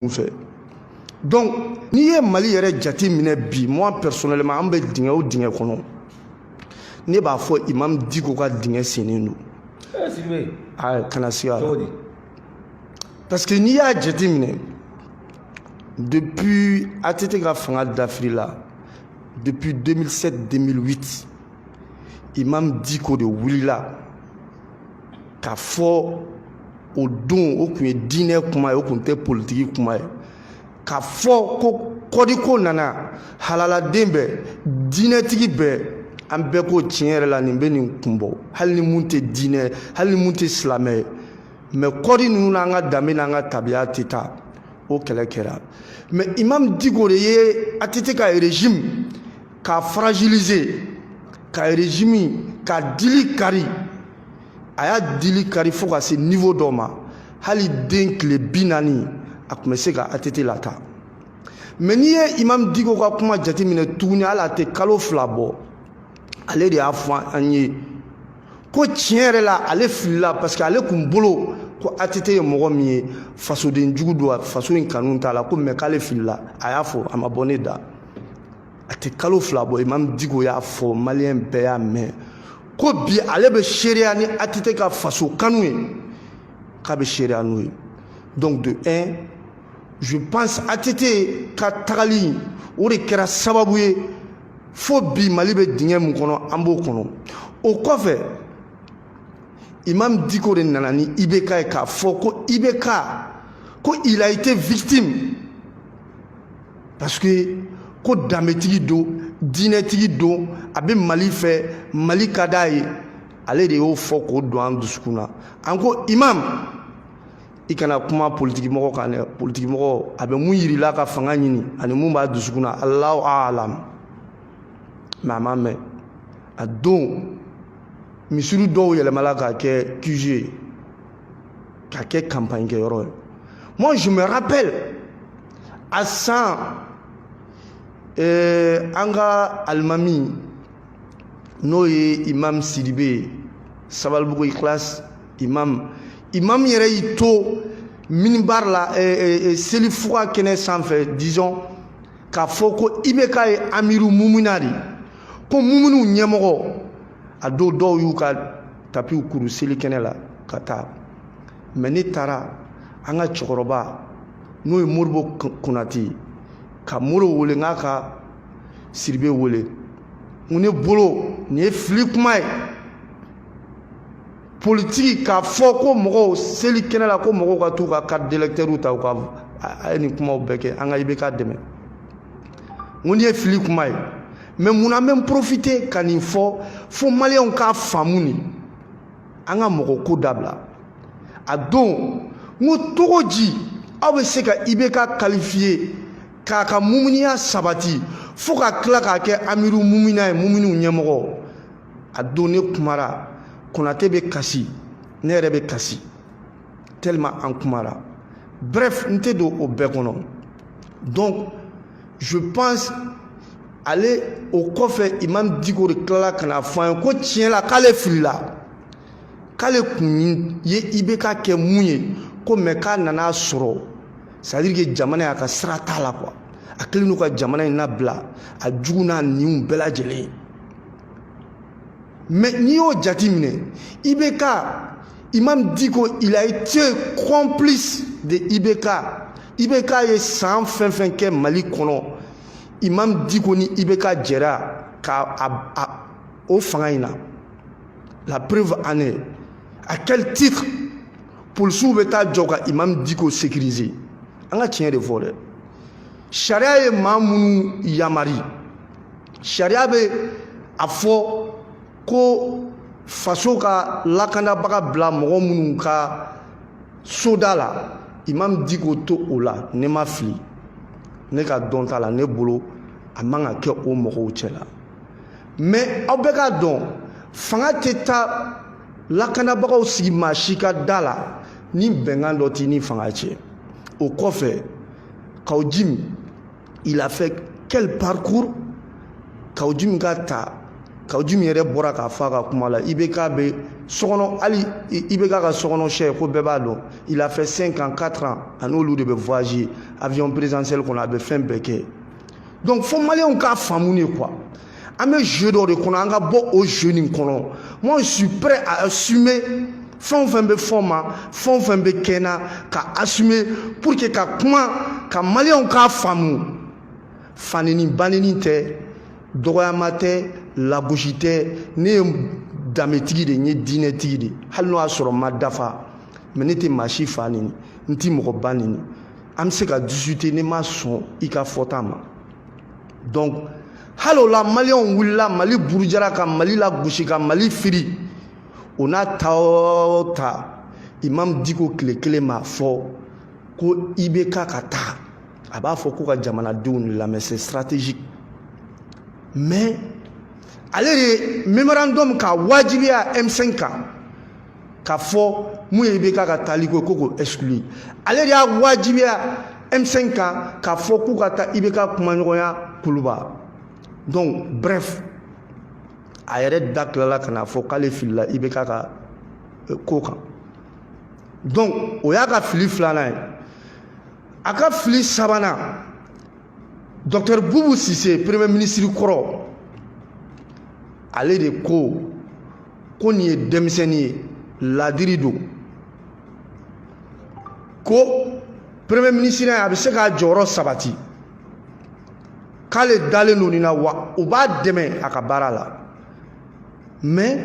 fait. Donc n'i ye Mali yɛrɛ jate minɛ bi, moi personnellement an bɛ dingɛ o dingɛ kɔnɔ, ne b'a fɔ Imam Dicko ka dingɛ sennen don. Kana siga la. Parce que n'i y'a jate minɛ depuis ATT ka fanga dafiri la, depuis 2007-2008, Imam Dicko de wulila k'a fɔ o don o tun ye diinɛ kuma ye, o tun tɛ politiki kuma ye, k'a fɔ ko kɔdiko nana halaladen bɛɛ, diinɛtigi bɛɛ, an bɛɛ ko tiɲɛ yɛrɛ la nin bɛ nin kun bɔ, hali ni mun tɛ diinɛ, hali ni mun tɛ silamɛ ye, mais kɔdi ninnu n'an ka danbe n'an ka tabiya tɛ taa, o kɛlɛ kɛra. Mais Imam Dicko de ye ATT ka régime k'a fragiliser, ka régime ka dili kari, a y'a dili kari fo ka se niveau dɔ ma, hali den tile 40 a tun bɛ se ka ATT lata. Mais n'i ye Imam Dicko ka kuma jate minɛ tuguni, hali a tɛ kalo 2 bɔ, ale de y'a fɔ an ye ko tiɲɛ yɛrɛ la ale filila parce que ale kun bolo ko ATT ye mɔgɔ min ye fasoden jugu don, faso in kanu t'a la, ko mais k'ale filila, a y'a fɔ, a ma bɔ ne da. A tɛ kalo 2 bɔ, Imam Dicko y'a fɔ, maliyɛn bɛɛ y'a mɛn, ko bi ale bɛ seereya ni ATT ka faso kanu ye, k'a bɛ seereya n'o ye. Donc de 1, je pense ATT ka tagali o de kɛra sababu ye fo bi Mali bɛ dingɛ mun kɔnɔ an b'o kɔnɔ. O kɔfɛ Imam Dicko de nana ni IBK ye k'a fɔ ko IBK ko il a été victime parce que ko danbetigi don, diinɛtigi don, a bɛ Mali fɛ, Mali ka d'a ye, ale de y'o fɔ k'o don an dusukun na. An ko Imam, i kana kuma politiki mɔgɔ kan dɛ, politiki mɔgɔ a bɛ mun yirila ka fanga ɲini ani mun b'a dusukun na, Allahu a'lam. Mais a ma mɛn. A don misiri dɔw yɛlɛmala k'a kɛ QG, k'a kɛ campagne kɛyɔrɔ ye. Moi je me rappelle a san an ka alimami n'o ye Imam Sidibe Sabalibugu Ikhlas Imam yɛrɛ y'i to minibar la selifuga kɛnɛ sanfɛ, disons k'a fɔ ko IBK ye amiru mumina de, ko muminu ɲɛmɔgɔ a don dɔw y'u ka tapiw kuru seli kɛnɛ la ka taa. Mais ne taara an ka cɛkɔrɔba n'o ye Moribo Konate ka Moro wele, n k'a ka Sidibe wele, n ne bolo nin ye fili kuma ye, politiki k'a fɔ ko mɔgɔw seli kɛnɛ la ko mɔgɔw ka t'u ka carte d'électeur ta, u ka a ye nin kumaw bɛɛ kɛ, an ka IBK dɛmɛ. N ko nin ye fili kuma ye, mais mun na n bɛ profiter ka nin fɔ fo maliyɛnw k'a faamu nin, an ka mɔgɔ ko dabila. A don n ko togo di aw bɛ se ka IBK qualifier k'a ka muminiya sabati fo ka tila k'a kɛ amiru mumina ye, muminiw ɲɛmɔgɔ. A don ne kumara, Konate bɛ kasi, ne yɛrɛ bɛ kasi tellement an kumara. Bref, n tɛ don o bɛɛ kɔnɔ. Donc je pense ale o kɔfɛ Imam Dicko de tilala ka na fɔ an ye ko tiɲɛ la k'ale filila, k'ale kun ye IBK kɛ mun ye, ko mais k'a nana sɔrɔ, c'est à dire que jamana y'a ka sira t'a la quoi, a kɛlen n'u ka jamana in labila a jugu n'a niw bɛɛ lajɛlen. Mais n'i y'o jate minɛ, IBK, Imam Dicko il a été complice de IBK. IBK ye san fɛn fɛn kɛ Mali kɔnɔ, Imam Dicko ni IBK jɛra ka o fanga in na. La preuve en est, à quel titre policiers bɛ taa jɔ ka Imam Dicko sécuriser? An ka tiɲɛ de fɔ dɛ. Sariya ye maa minnu yamari, sariya bɛ a fɔ ko faso ka lakanabaga bila mɔgɔ minnu ka soda la. Imam Dicko to o la, ne ma fili, ne ka dɔn t'a la, ne bolo a man ka kɛ o mɔgɔw cɛ la. Mais aw bɛ ka dɔn fanga tɛ taa lakanabagaw sigi maa si ka da la ni bɛnkan dɔ t'i ni fanga cɛ. O kɔfɛ Kawo Jim il a fait quel parcours? Kawo Jim ka ta Kaudjimi yɛrɛ bɔra k'a fɔ a ka kuma la IBK bɛ sokɔnɔ hali IBK ka sokɔnɔ chef ko bɛɛ b'a dɔn il a fait 5 ans 4 ans ani olu de bɛ voyager avion présidentiel kɔnɔ a bɛ fɛn bɛɛ kɛ donc fo maliyɛnw k'a faamu de quoi an bɛ jeu dɔ de kɔnɔ an ka bɔ o jeu nin kɔnɔ moi je suis prêt à assumer fɛn o fɛn bɛ fɔ ma fɛn o fɛn bɛ kɛ n na ka assumer pour que ka kuma ka maliyɛnw k'a faamu fanini banini tɛ dɔgɔyama tɛ lagosi tɛ ne ye danbetigi de n ye diinɛtigi de hali n'o y'a sɔrɔ n ma dafa mais ne tɛ maa si fa nini n tɛ mɔgɔ ba nini an bɛ se ka discuter ne ma sɔn i ka fɔta ma donc hali o la maliyɛnw wulila Mali burujara ka Mali lagosi ka Mali firi o n'a ta o ta Imam Dicko tile kelen m'a fɔ ko IBK ka taa a b'a fɔ ko ka jamanadenw lamɛn c'est stratégique mais ale de mémorandum ka wajibiya M5 kan ka fɔ mun ye IBK ka taali ko ko exclu ale de y'a wajibiya M5 kan ka fɔ k'u ka taa IBK kumaɲɔgɔnya kuluba donc bref a yɛrɛ da tilala ka na fɔ k'ale filila IBK ka ko kan donc o y'a ka fili filanan ye a ka fili sabanan Dr Boubou Cissé premier ministre kɔrɔ ale de ko nin ye denmisɛnnin ye ladiri don ko premier ministre a bɛ se k'a jɔyɔrɔ sabati k'ale dalen don nin na wa u b'a dɛmɛ a ka baara la mais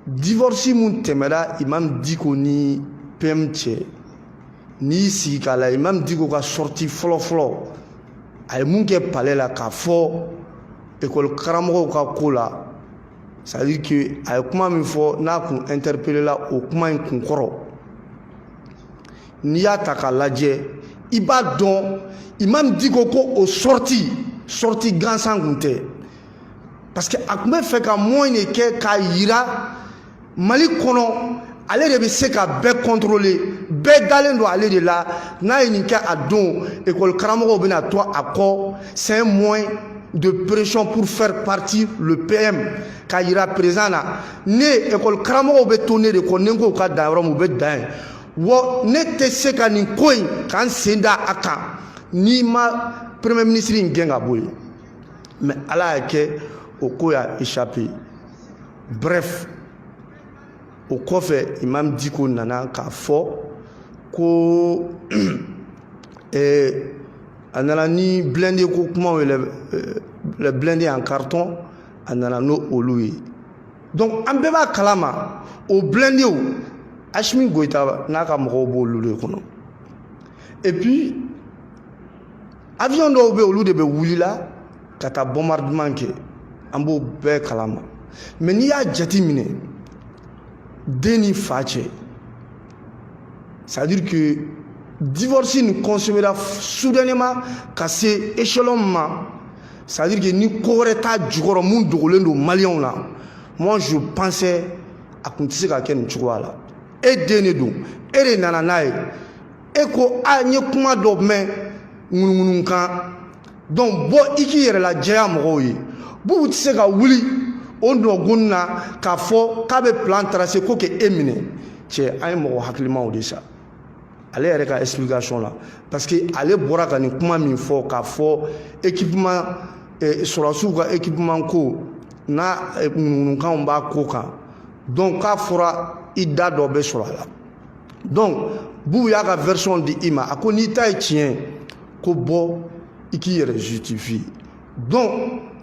divorce mun tɛmɛra Imam Dicko ni PM cɛ n'i sigi k'a la Imam Dicko ka sortie fɔlɔ a ye mun kɛ palais la k'a fɔ école karamɔgɔw ka ko la c'est à dire que a ye kuma min fɔ n'a kun interpellé la o kuma in kun kɔrɔ n'i y'a ta k'a lajɛ i b'a dɔn Imam Dicko ko o sortie gansan kun tɛ parce que a kun bɛ fɛ ka moyen de kɛ k'a yira Mali kɔnɔ ale de bɛ se ka bɛɛ contrôler bɛɛ dalen don ale de la n'a ye nin kɛ a don école karamɔgɔw bɛna to a kɔ c'est un moyen de pression pour faire partir le PM k'a yira président na ne école karamɔgɔw bɛ to ne de kɔ ni n ko ka dan yɔrɔ min u bɛ dan yen wa ne tɛ se ka nin ko in k'an sen da a kan n'i ma premier ministre in gɛn ka bɔ yen mais ala y'a kɛ o ko y'a échappé bref o kɔfɛ Imam Dicko nana k'a fɔ ko a nana ni blindé ko kumaw ye le blindé en carton a nana n'o olu ye donc an bɛɛ b'a kalama o blindéw Assimi Goïta n'a ka mɔgɔw b'olu de kɔnɔ et puis avion dɔw bɛ olu de bɛ wulila ka taa bombardement kɛ an b'o bɛɛ kalama mais n'i y'a jate minɛ den ni fa cɛ c'est à dire que divorce ni consommera soudainement ka se échelon ma c'est à dire que ni ko wɛrɛ t'a jukɔrɔ mun dogolen don maliyɛnw na moi je pensais a kun tɛ se ka kɛ nin cogoya la e den de don e de nana n'a ye e ko a n ye kuma dɔ mɛn ŋunuŋunu kan donc bɔ i k'i yɛrɛ lajɛya mɔgɔw ye Boubou tɛ se ka wuli o nɔgun na k'a fɔ k'a bɛ plan tracer ko k'e minɛ cɛ an ye mɔgɔ hakilimaw de sa ale yɛrɛ ka explication la parce que ale bɔra ka nin kuma min fɔ k'a fɔ équipement sɔrɔsiw ka équipement ko n'a ŋunuŋunukanw b'a ko kan donc k'a fɔra i da dɔ bɛ sɔrɔ a la donc Boubou y'a ka version di i ma a ko n'i ta ye tiɲɛ ko bɔ i k'i yɛrɛ justifie donc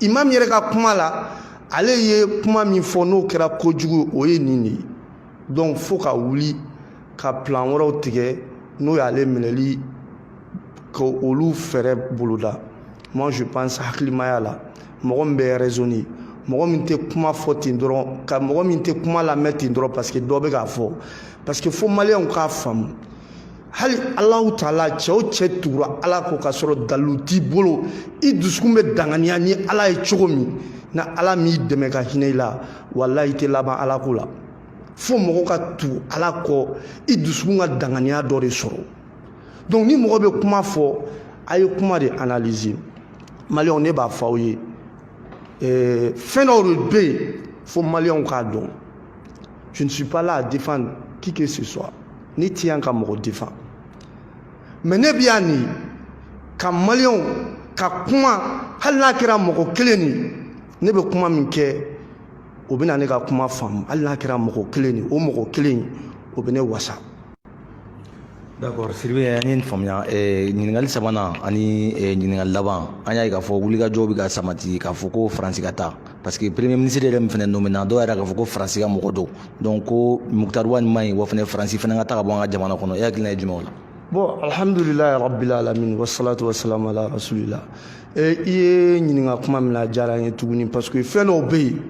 imam yɛrɛ ka kuma la ale ye kuma min fɔ n'o kɛra kojugu o ye nin de ye donc fo ka wuli ka plan wɛrɛw tigɛ n'o y'ale minɛli ka olu fɛɛrɛ boloda moi je pense hakilimaya la mɔgɔ min bɛ raisonner mɔgɔ min tɛ kuma fɔ ten dɔrɔn ka mɔgɔ min tɛ kuma lamɛn ten dɔrɔn parce que dɔ bɛ k'a fɔ parce que fo maliyɛnw k'a faamu hali Alahu Taala cɛ o cɛ tugura Ala kɔ ka sɔrɔ dalilu t'i bolo i dusukun bɛ danganiya ni Ala ye cogo min na Ala m'i dɛmɛ ka hinɛ i la walahi i tɛ laban Ala ko la fo mɔgɔ ka tugu Ala kɔ i dusukun ka danganiya dɔ de sɔrɔ donc ni mɔgɔ bɛ kuma fɔ a ye kuma de analyser maliyɛnw ne b'a fɔ aw ye fin de B, faut Malien cadon. Je ne suis pas là à défendre qui que ce soit, ni tiens qu'à me défendre. Mais ne bien ni, quand Malien, quand comment, Allah kira moko keleni, ne be comment minke, au bena ne ka comment femme, Allah kira moko keleni, o moko keleni, au bena wasa. D'accord, Sylvie, ni famia ɲininkali sabanan ani ɲininkali laban an y'a ye k'a fɔ wulikajɔ bɛ ka samati k'a fɔ ko Faransi ka taa parce que premier ministre yɛrɛ min fana nomina dɔw yɛrɛ k'a fɔ ko Faransi ka mɔgɔ don donc ko Mukutari Wade man ɲi wa fana Faransi fana ka taa ka bɔ an ka jamana kɔnɔ e hakilina ye jumɛn o la. Bon, alhamdulilayi rabbil alamin wa salatu wa salam ala rasulillah. I ye ɲininka kuma min na diyara n ye tuguni parce que fɛn dɔw bɛ yen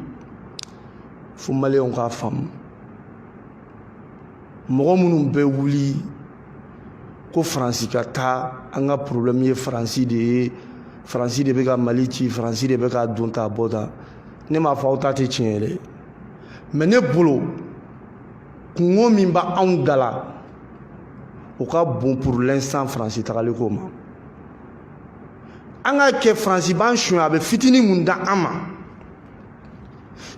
fo maliyɛnw k'a faamu mɔgɔ minnu bɛ wuli ko Faransi ka taa an ka problème ye Faransi de ye Faransi de bɛ ka Mali ci Faransi de bɛ ka don ta bɔ ta ne m'a fɔ aw ta tɛ tiɲɛ yɛrɛ mais ne bolo kungo min bɛ anw da la o ka bon pour l'instant Faransi tagali ko ma an ka kɛ Faransi b'an suɲɛ a bɛ fitinin mun da an ma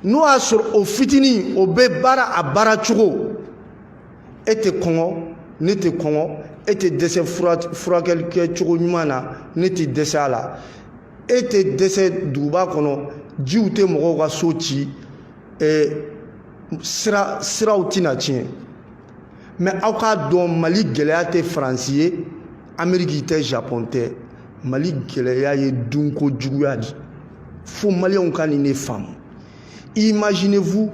n'o y'a sɔrɔ o fitinin o bɛ baara a baara cogo e tɛ kɔngɔ ne tɛ kɔngɔ e tɛ dɛsɛ furakɛli kɛ cogo ɲuman na ne tɛ dɛsɛ a la e tɛ dɛsɛ duguba kɔnɔ jiw tɛ mɔgɔw ka so ci siraw tɛna tiɲɛ mais aw k'a dɔn Mali gɛlɛya tɛ Faransi ye Amérique tɛ Japon tɛ Mali gɛlɛya ye dunko juguya de fo maliyɛnw ka nin de faamu imaginez-vous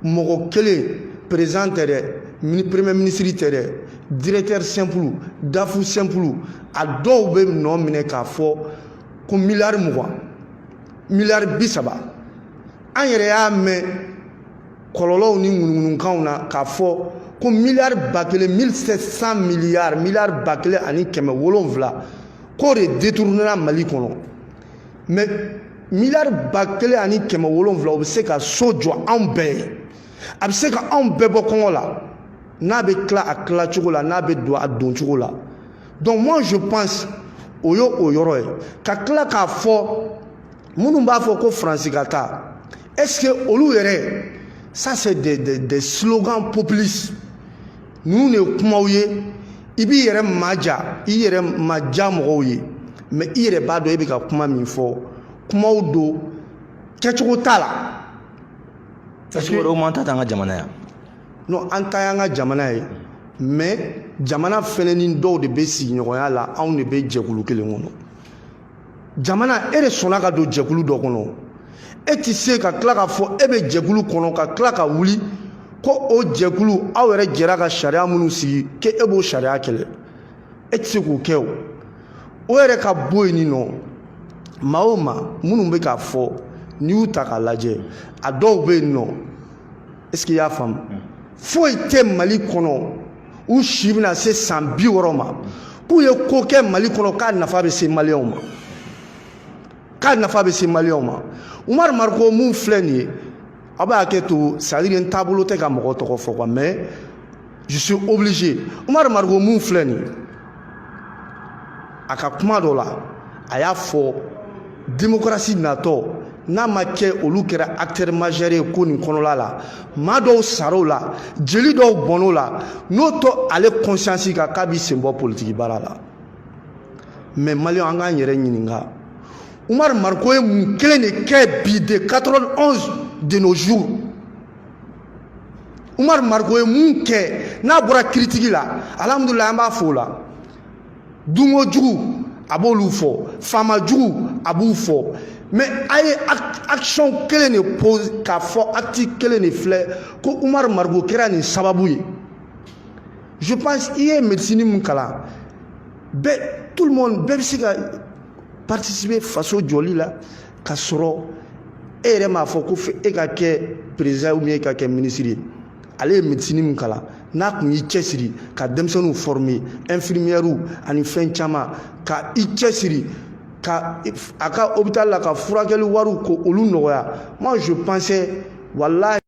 mɔgɔ kelen président tɛ dɛ premier ministre tɛ dɛ directeur simple dafu simple a dɔw bɛ nɔ minɛ k'a fɔ ko miliyari 20 miliyari 30 an yɛrɛ y'a mɛn kɔlɔlɔw ni ŋunuŋunukanw na k'a fɔ ko miliyari 1700 miliyari miliyari 1700 k'o de détournera Mali kɔnɔ mais miliyari 1700 o bɛ se ka so jɔ anw bɛɛ ye a bɛ se ka anw bɛɛ bɔ kɔngɔ la n'a bɛ tila a tila cogo la n'a bɛ don a don cogo la donc moi je pense o ye o yɔrɔ ye ka tila k'a fɔ minnu b'a fɔ ko Faransi ka taa est-ce que olu yɛrɛ ça c'est des slogans populistes ninnu de ye kumaw ye i b'i yɛrɛ maja i yɛrɛ maja mɔgɔw ye mais i yɛrɛ b'a dɔn e bɛ ka kuma min fɔ kumaw don kɛcogo t'a la parce que o man ta an ka jamana yan. non an ta y'an ka jamana ye mais jamana fɛnɛ ni dɔw de bɛ sigiɲɔgɔnya la anw de bɛ jɛkulu kelen kɔnɔ jamana e de sɔnna ka don jɛkulu dɔ kɔnɔ e tɛ se ka tila k'a fɔ e bɛ jɛkulu kɔnɔ ka tila ka wuli ko o jɛkulu aw yɛrɛ jɛra ka sariya minnu sigi ko e b'o sariya kɛlɛ e tɛ se k'o kɛ o yɛrɛ ka bɔ yen nin nɔ maa o maa minnu bɛ k'a fɔ n'i y'u ta k'a lajɛ a dɔw bɛ yen nɔ est-ce que i y'a faamu foyi tɛ Mali kɔnɔ u si bɛna se san 60 ma k'u ye ko kɛ Mali kɔnɔ k'a nafa bɛ se maliyɛnw ma k'a nafa bɛ se maliyɛnw ma Umaru Mariko mun filɛ nin ye aw b'a hakɛ to c'est à dire n taabolo tɛ ka mɔgɔ tɔgɔ fɔ quoi mais je suis obligé Umaru Mariko mun filɛ nin ye a ka kuma dɔ la a y'a fɔ démocratie natɔ n'a ma kɛ olu kɛra acteur majeur ye ko nin kɔnɔla la maa dɔw sar'o la jeli dɔw bɔnn'o la n'o tɔ ale conscience kan k'a b'i sen bɔ politique baara la mais maliyɛnw an k'an yɛrɛ ɲininka Umaru Mariko ye mun kelen de kɛ bi de 91 de nos jours Umaru Mariko ye mun kɛ n'a bɔra critique la alhamdulillah an b'a fɔ o la dunko jugu a b'olu fɔ faama jugu a b'u fɔ mais a ye action kelen de pose k'a fɔ acte kelen de filɛ ko Umaru Mariko kɛra nin sababu ye je pense i ye médecine mun kalan bɛɛ tout le monde bɛɛ bɛ se ka participer faso jɔli la ka sɔrɔ e yɛrɛ m'a fɔ ko e ka kɛ président ou bien e ka kɛ ministre ye ale ye médecine mun kalan n'a kun y'i cɛsiri ka denmisɛnninw former infirmières ani fɛn caman ka i cɛsiri ka a ka hôpital la ka furakɛli wariw ko olu nɔgɔya moi je pensais wallahi